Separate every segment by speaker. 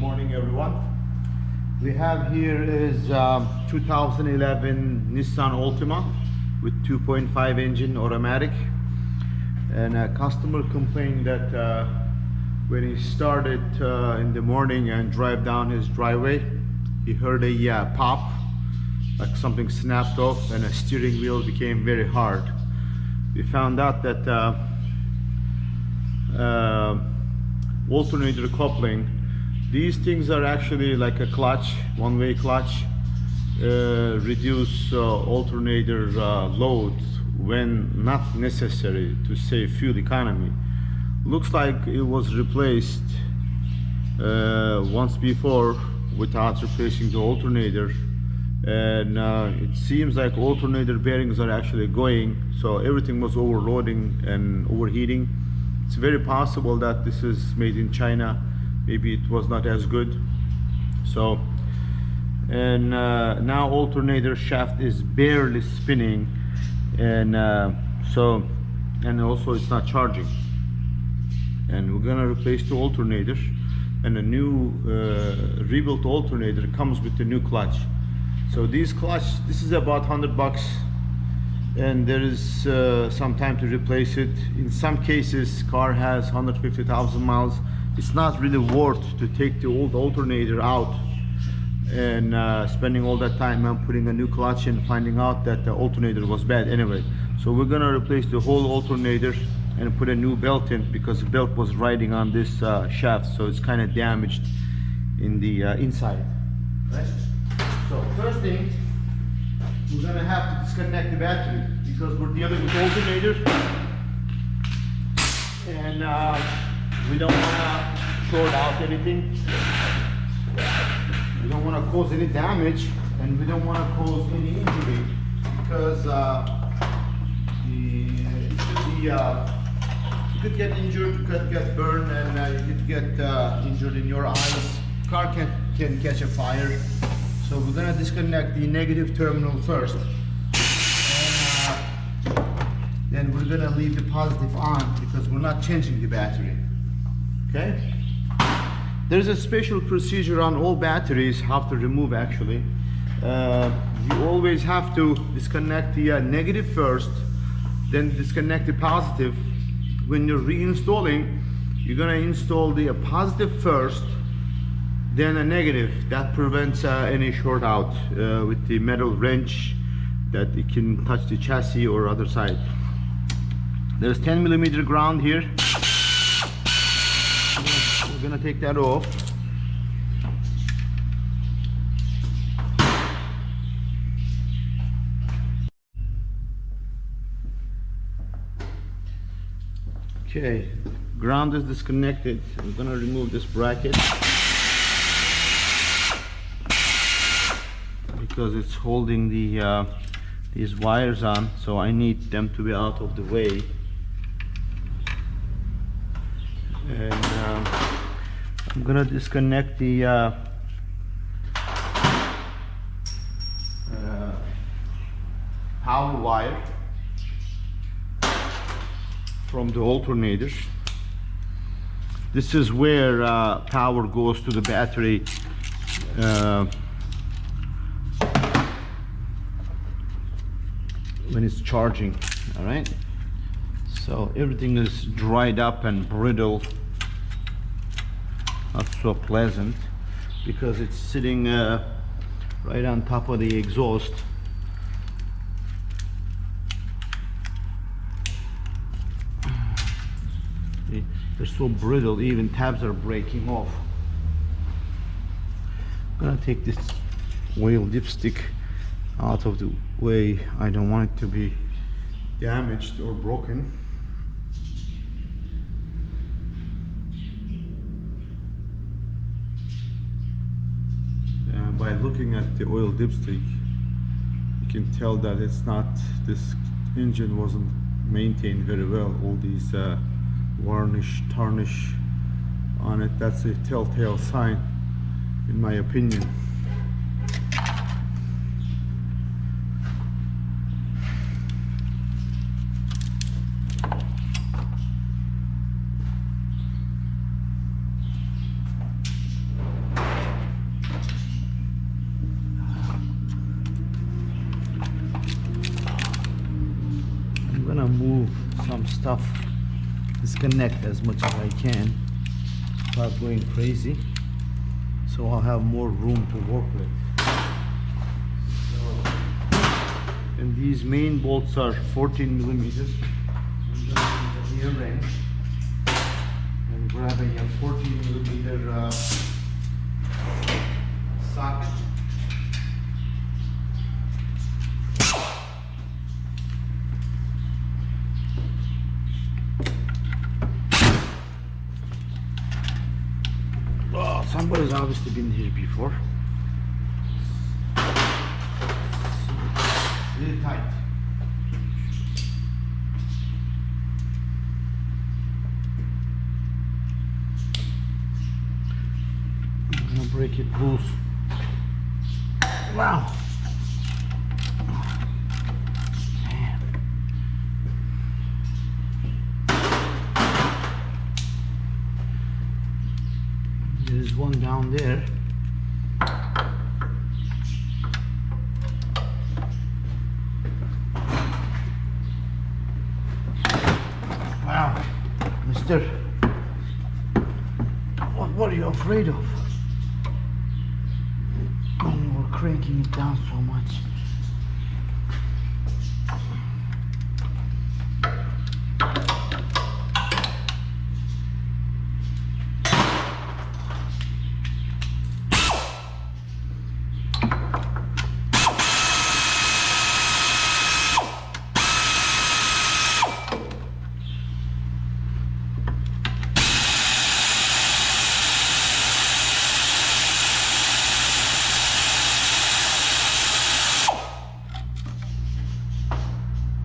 Speaker 1: morning, everyone. We have here is 2011 Nissan Altima with 2.5 engine automatic, and a customer complained that when he started in the morning and drive down his driveway, he heard a pop, like something snapped off, and a steering wheel became very hard. We found out that alternator coupling, these things are actually like a clutch, one-way clutch, reduce alternator load when not necessary to save fuel economy. Looks like it was replaced once before without replacing the alternator, and it seems like alternator bearings are actually going, so everything was overloading and overheating. It's very possible that this is made in China. Maybe it was not as good. So, and now alternator shaft is barely spinning, and and also it's not charging. And we're gonna replace the alternator, and a new rebuilt alternator comes with the new clutch. So this is about $100, and there is some time to replace it. In some cases, car has 150,000 miles. It's not really worth to take the old alternator out and spending all that time on putting a new clutch and finding out that the alternator was bad anyway. So we're gonna replace the whole alternator and put a new belt in, because the belt was riding on this shaft, so it's kind of damaged in the inside. Right? So first thing, we're gonna have to disconnect the battery, because we're dealing with alternator, and we don't want to short out anything. We don't want to cause any damage, and we don't want to cause any injury, because you could get injured, you could get burned, and you could get injured in your eyes. Car can catch a fire. So we're gonna disconnect the negative terminal first, and then we're gonna leave the positive on, because we're not changing the battery. Okay? There's a special procedure on all batteries how to remove actually. You always have to disconnect the negative first, then disconnect the positive. When you're reinstalling, you're gonna install the positive first, then a negative. That prevents any short out with the metal wrench, that it can touch the chassis or other side. There's 10mm ground here. We're gonna take that off. Okay, ground is disconnected. I'm gonna remove this bracket, because it's holding the these wires on, so I need them to be out of the way. And I'm gonna disconnect the power wire from the alternator. This is where power goes to the battery when it's charging. All right, so everything is dried up and brittle, not so pleasant, because it's sitting right on top of the exhaust. They're so brittle, even tabs are breaking off. I'm gonna take this oil dipstick out of the way. I don't want it to be damaged or broken. By looking at the oil dipstick, you can tell that it's not, this engine wasn't maintained very well. All these varnish, tarnish on it, that's a telltale sign, in my opinion.
Speaker 2: stuff disconnect as much as I can without going crazy, so I'll have more room to work with. And these main bolts are 14 millimeters. I'm going to the ear end and grabbing a 14 millimeter socket. Oh, somebody's obviously been here before. Really tight. I'm gonna break it loose. Wow. Man. There's one down there. Wow, mister, what are you afraid of? When we're cranking it down so much.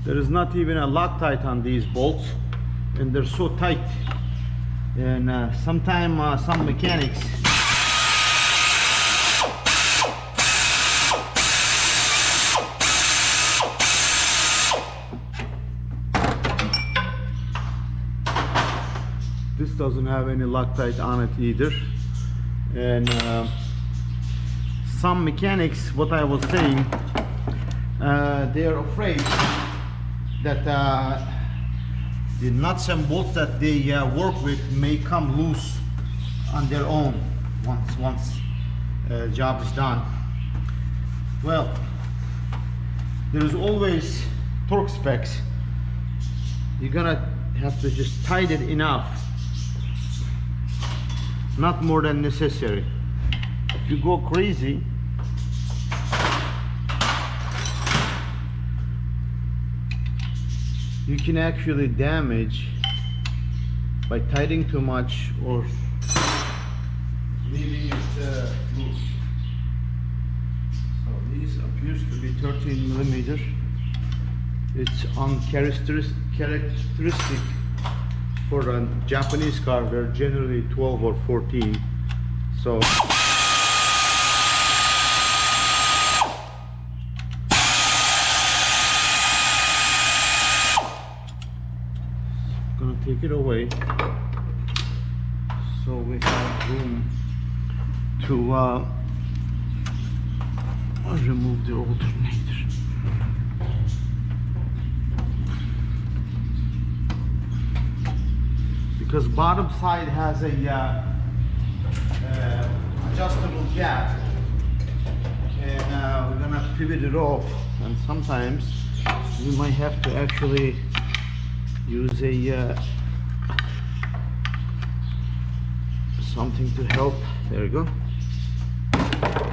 Speaker 2: There is not even a Loctite on these bolts, and they're so tight. And sometimes some mechanics this doesn't have any Loctite on it either. And some mechanics, what I was saying, they're afraid that the nuts and bolts that they work with may come loose on their own once job is done. Well, there is always torque specs. You're gonna have to just tighten it enough, not more than necessary. If you go crazy, you can actually damage by tightening too much or leaving it loose. So these appears to be 13 millimeter. It's uncharacteristic for a Japanese car. They're generally 12 or 14. So gonna take it away so we have room to remove the alternator. Because bottom side has a adjustable gap, and we're gonna pivot it off, and sometimes we might have to actually use a something to help. There we go.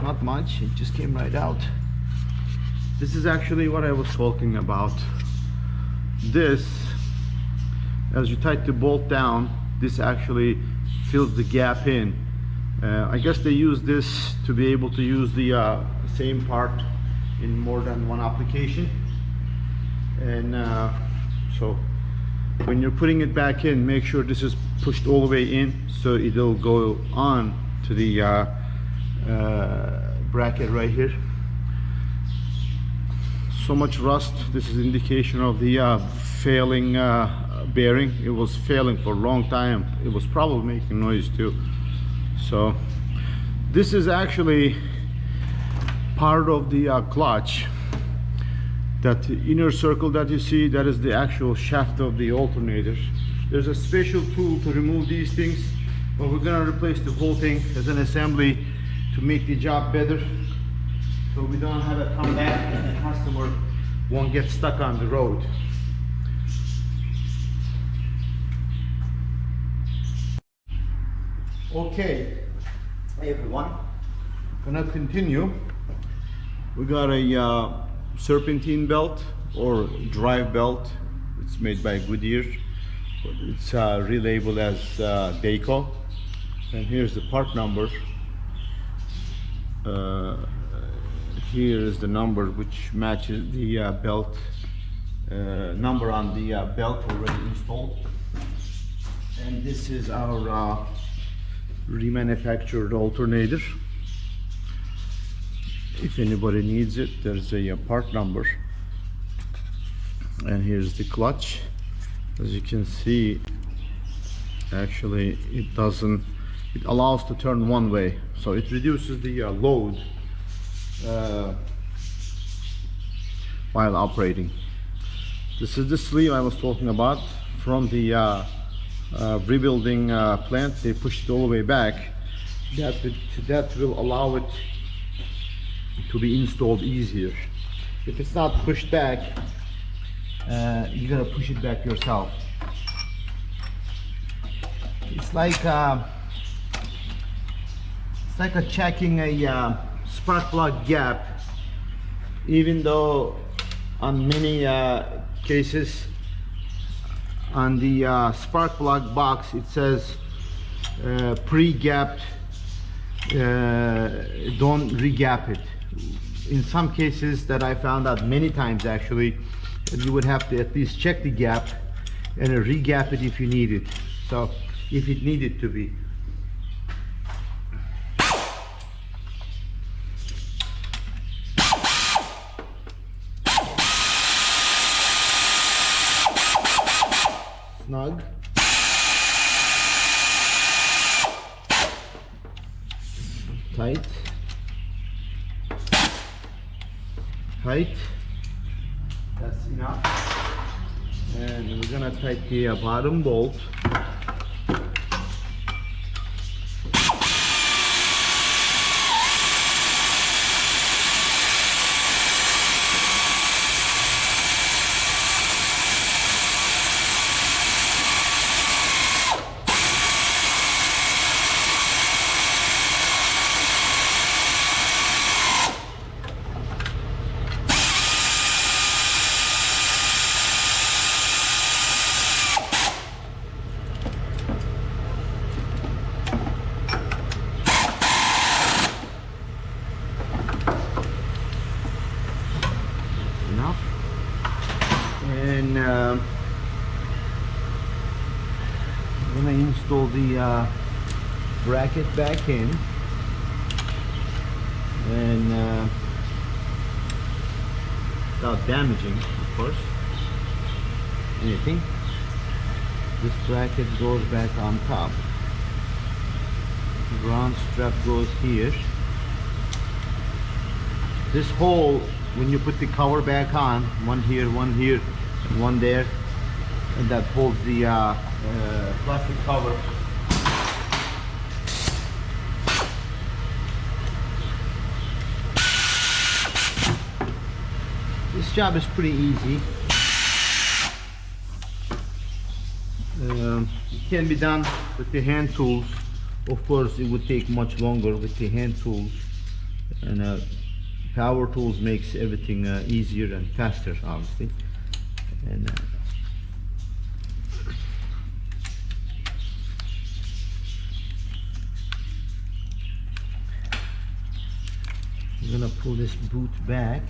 Speaker 2: Not much, it just came right out. This is actually what I was talking about. This, as you tighten the bolt down, this actually fills the gap in. I guess they use this to be able to use the same part in more than one application. And so when you're putting it back in, make sure this is pushed all the way in so it'll go on to the bracket right here. So much rust. This is indication of the failing bearing. It was failing for a long time. It was probably making noise too. So this is actually part of the clutch.
Speaker 1: That inner circle that you see, that is the actual shaft of the alternator. There's a special tool to remove these things, but we're gonna replace the whole thing as an assembly to make the job better, so we don't have it come back and the customer won't get stuck on the road. Okay, hey everyone, gonna continue. We got a serpentine belt or drive belt. It's made by Goodyear. It's relabeled as Dayco, and here's the part number. Here is the number which matches the belt number on the belt already installed, and this is our remanufactured alternator. If anybody needs it, there's a part number, and here's the clutch. As you can see, actually it allows to turn one way, so it reduces the load while operating. This is the sleeve I was talking about from the rebuilding plant. They pushed it all the way back. That will allow it to be installed easier. If it's not pushed back, you gotta push it back yourself. It's like checking a spark plug gap, even though on many cases on the spark plug box it says pre-gapped, don't re-gap it. In some cases that I found out many times, actually, you would have to at least check the gap and re-gap it if you need it. So if it needed to be. Snug. Tight. Tight. That's enough. And we're gonna tighten the bottom bolt. And I'm gonna install the bracket back in, and without damaging, of course, anything. This bracket goes back on top. The ground strap goes here. This hole, when you put the cover back on, one here, and one there, and that holds the plastic cover. This job is pretty easy. It can be done with the hand tools. Of course, it would take much longer with the hand tools, and power tools makes everything easier and faster, obviously. And I'm gonna pull this boot back.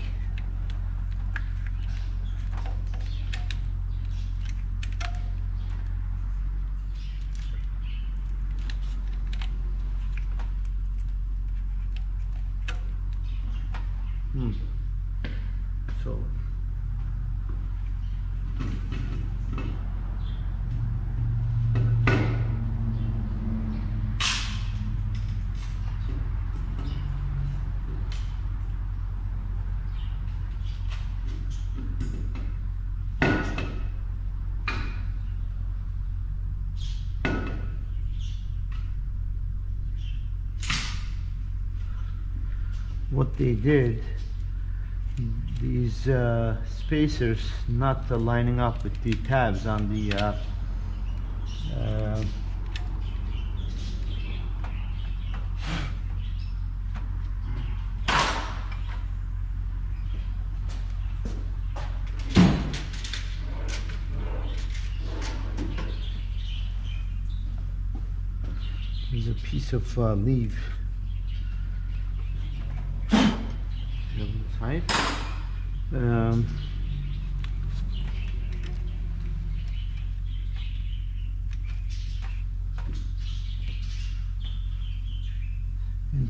Speaker 1: So
Speaker 2: what they did, these spacers not lining up with the tabs on the there's a piece of leaf inside. And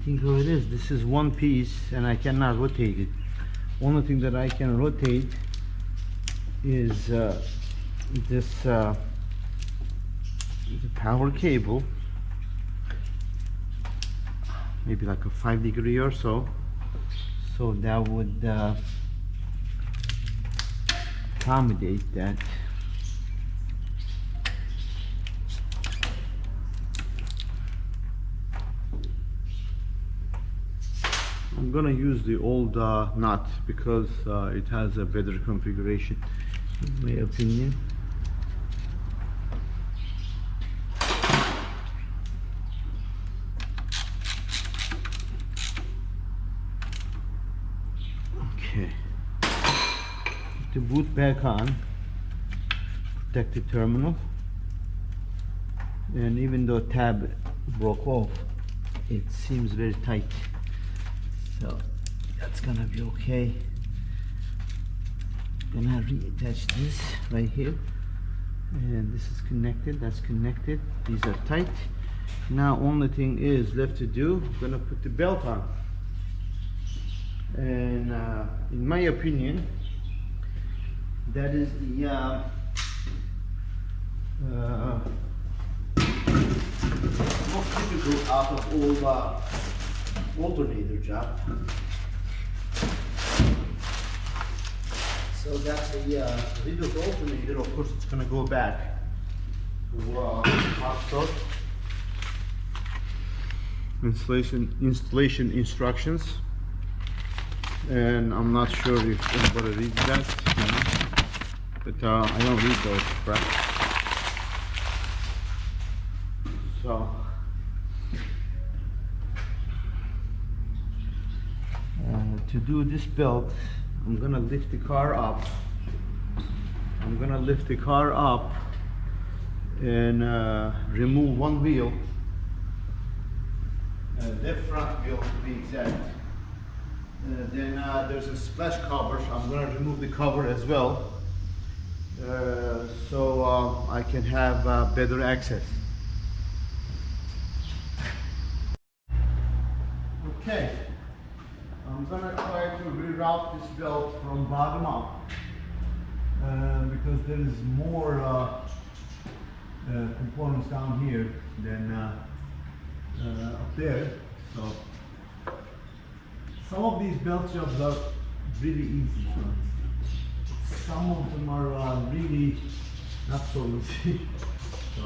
Speaker 2: think how it is. This is one piece and I cannot rotate it. Only thing that I can rotate is this the power cable, maybe like a 5 degree or so. So that would accommodate that. I'm gonna use the old nut because it has a better configuration, in my opinion. Okay. Put the boot back on. Protect the terminal. And even though tab broke off, it seems very tight. So that's gonna be okay. Gonna reattach this right here, and this is connected, that's connected, these are tight. Now only thing is left to do, I'm gonna put the belt on. And in my opinion, that is the most difficult out of all alternator job. So that's the rebuilt alternator. Of course, it's gonna go back to hot start. Installation instructions, and I'm not sure if anybody reads that, you know? But I don't read those crap. So. To do this belt, I'm gonna lift the car up. I'm gonna lift the car up and remove one wheel, left front wheel to be exact. Then there's a splash cover. I'm gonna remove the cover as well, so I can have better access. Okay. I'm gonna try to reroute this belt from bottom up because there is more components down here than up there. So some of these belt jobs are really easy. Some of them are really not so easy. So.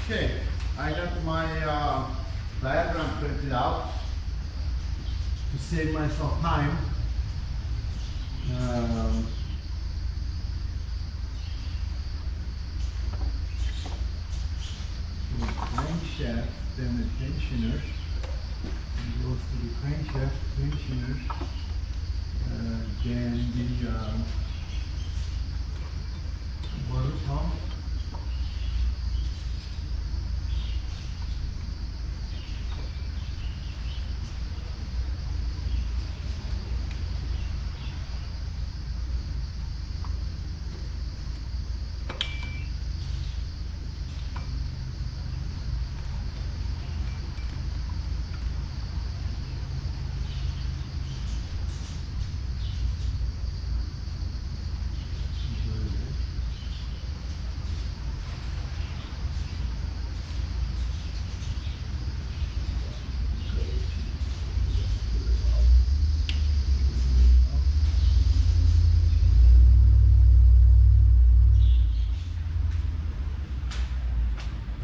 Speaker 2: Okay, I got my diagram printed out to save myself time. The crankshaft, then the tensioner. It goes to the crankshaft, tensioner, then the water pump.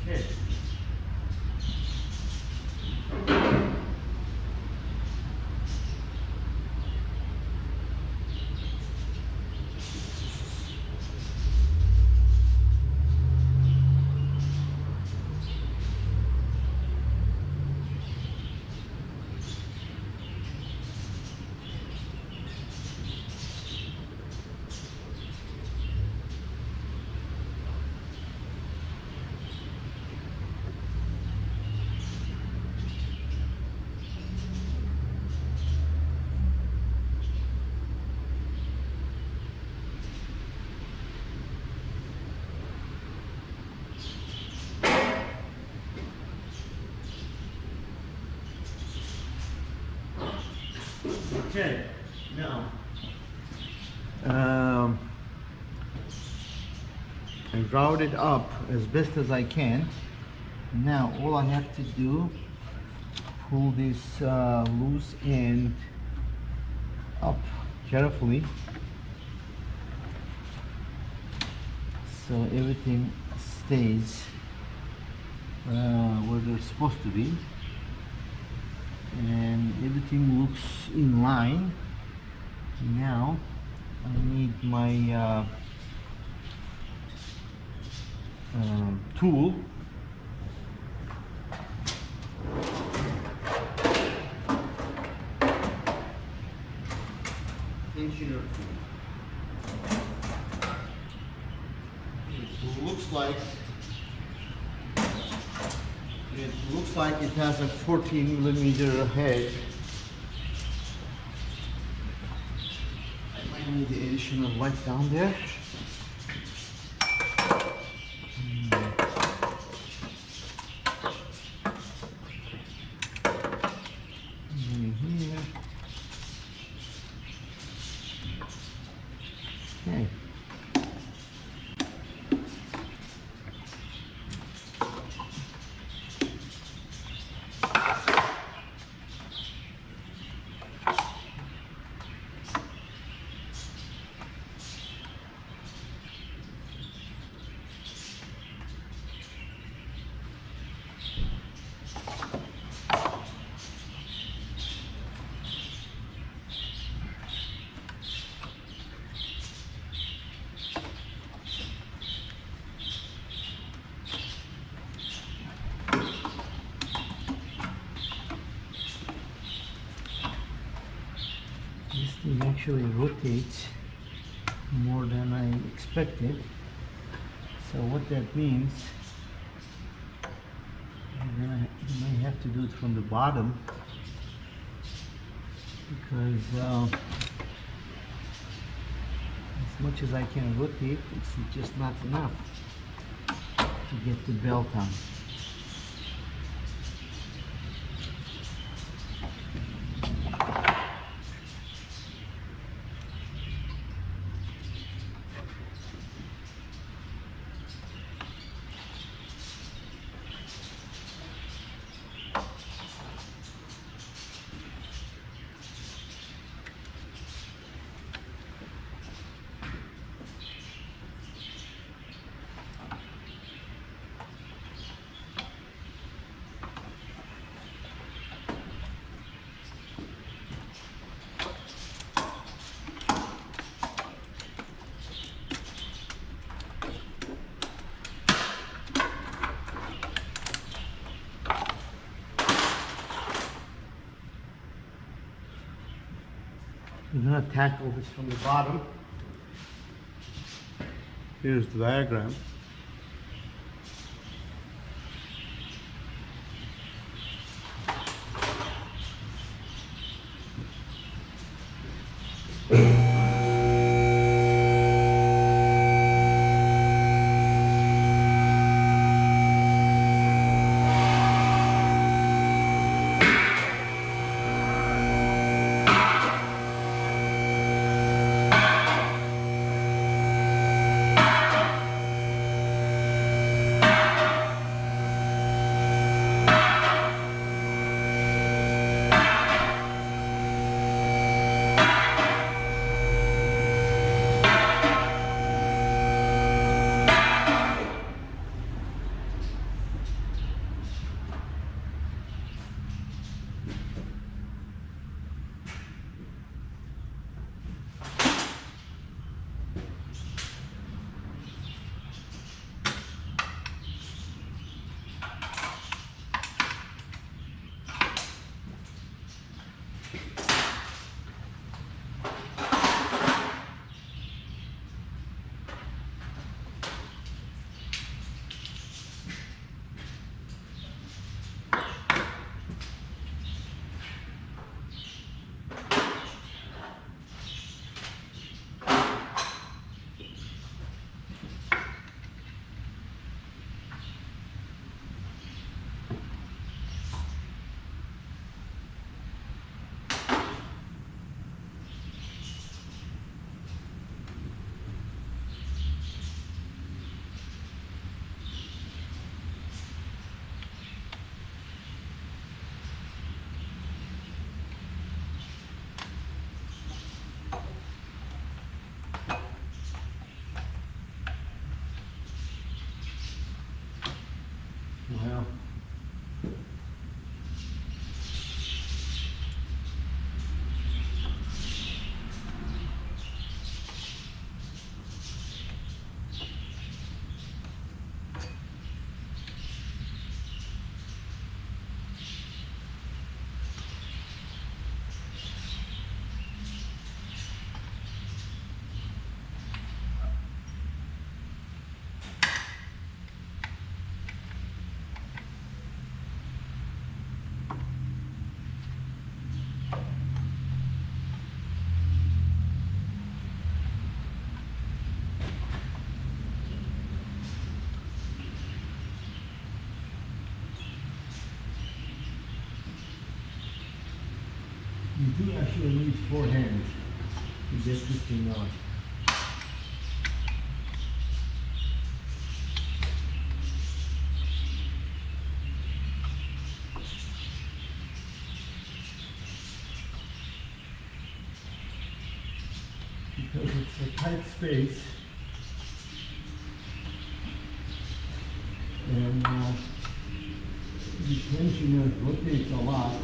Speaker 2: Okay. Okay, now I ground it up as best as I can. Now all I have to do, pull this loose end up carefully so everything stays where they're supposed to be, and everything looks in line. Now I need my tool. Tensioner tool. It looks like it has a 14mm head. I might need the additional light down there. Here. Okay. This thing actually rotates more than I expected. So what that means, you may have to do it from the bottom, because as much as I can rotate, it's just not enough to get the belt on. gonna tackle this from the bottom.
Speaker 1: Here's the diagram.
Speaker 2: Well, you do actually need 4 hands to get this thing on. Because it's a tight space, and the tensioner rotates a lot.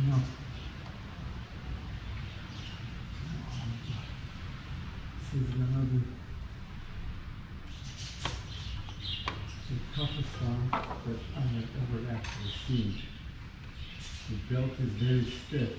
Speaker 2: No. This is another the toughest one that I have ever actually seen. The belt is very stiff.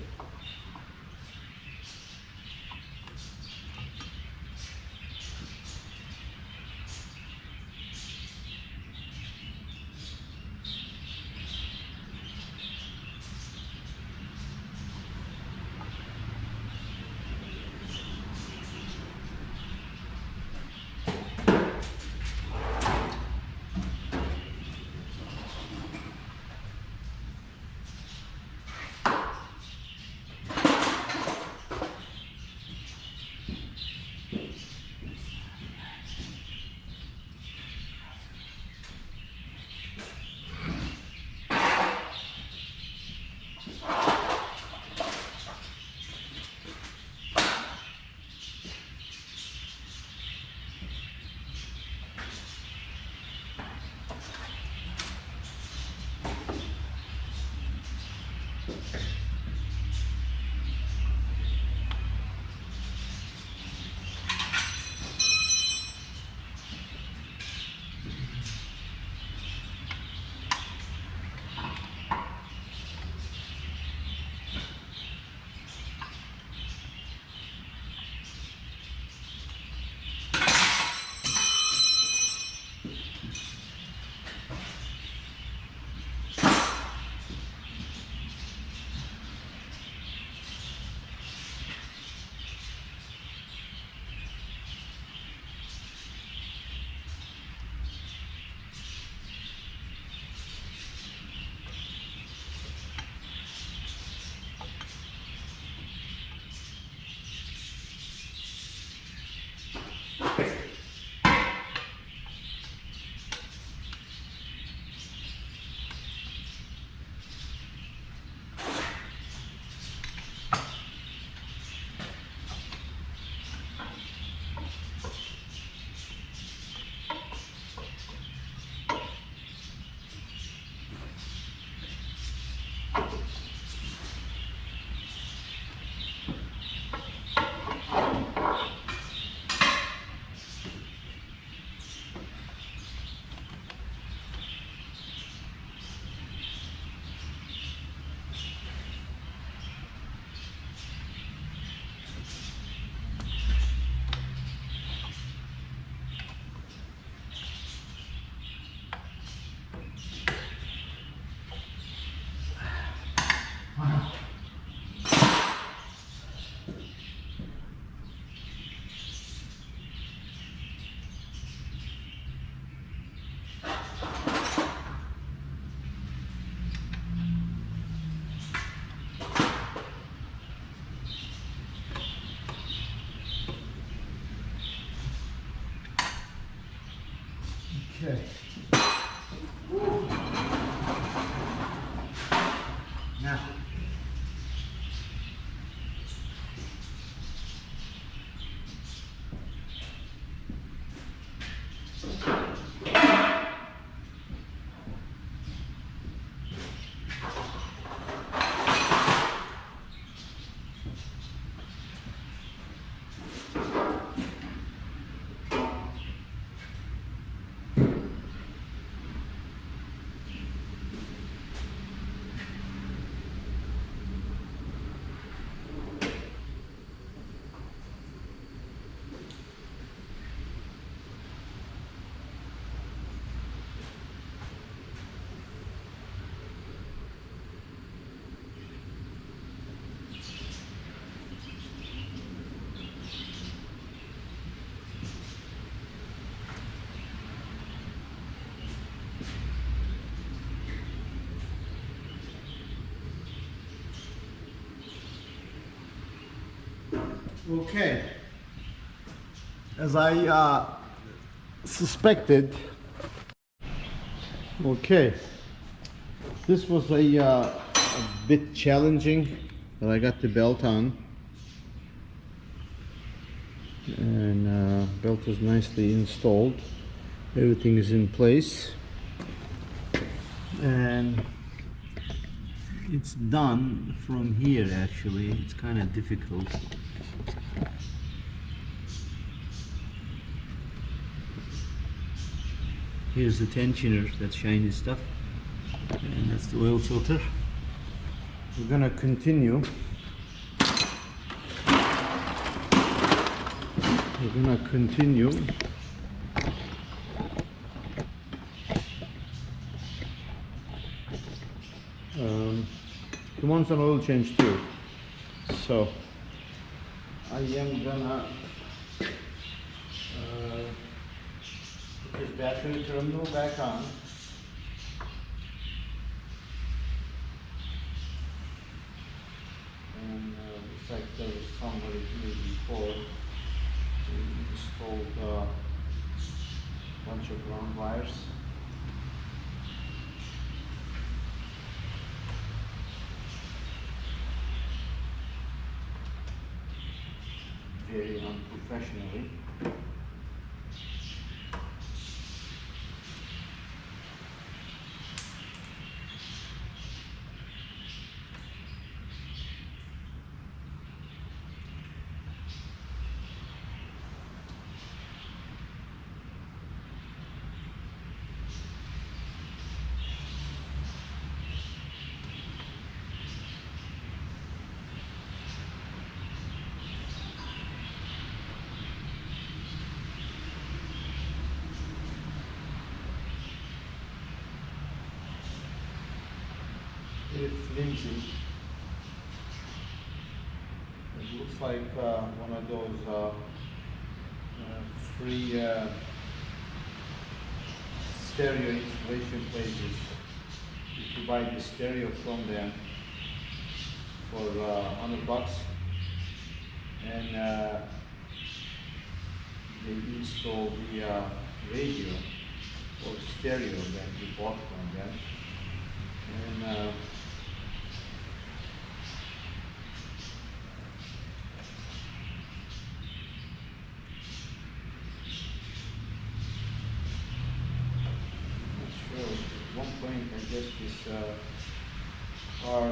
Speaker 2: Okay. Now, okay. As I suspected, okay, this was a bit challenging, but I got the belt on, and belt is nicely installed. Everything is in place, and it's done from here actually. It's kind of difficult. Here's the tensioner, that's shiny stuff, and that's the oil filter. We're gonna continue. He wants an oil change too, so I am gonna put this battery terminal back on. And looks like there was somebody here before. We installed a bunch of ground wires. Very unprofessionally. It's flimsy. It looks like one of those free stereo installation places. If you buy the stereo from them for $100, and they install the radio or stereo that you bought from them. And at one point, I guess this car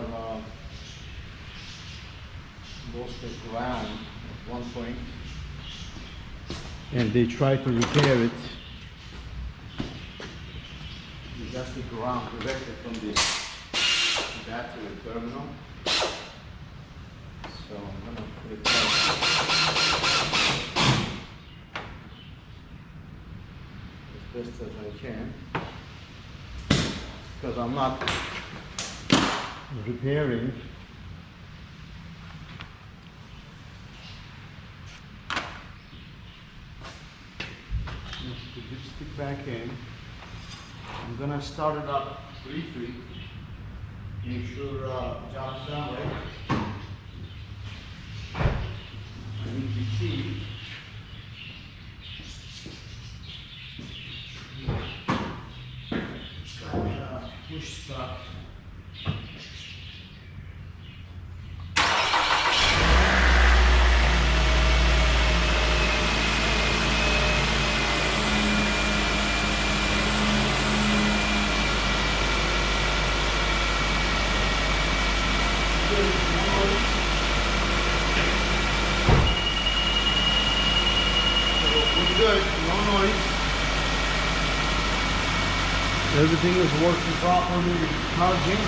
Speaker 2: lost the ground at one point, and they tried to repair it. We got the ground directly from the battery terminal, so I'm gonna put it as best as I can, because I'm not repairing. Put the dipstick back in. I'm gonna start it up briefly, make sure job's done right. I need the key. Push start. Good, no noise. Everything is working properly, charging.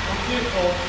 Speaker 2: Okay, folks.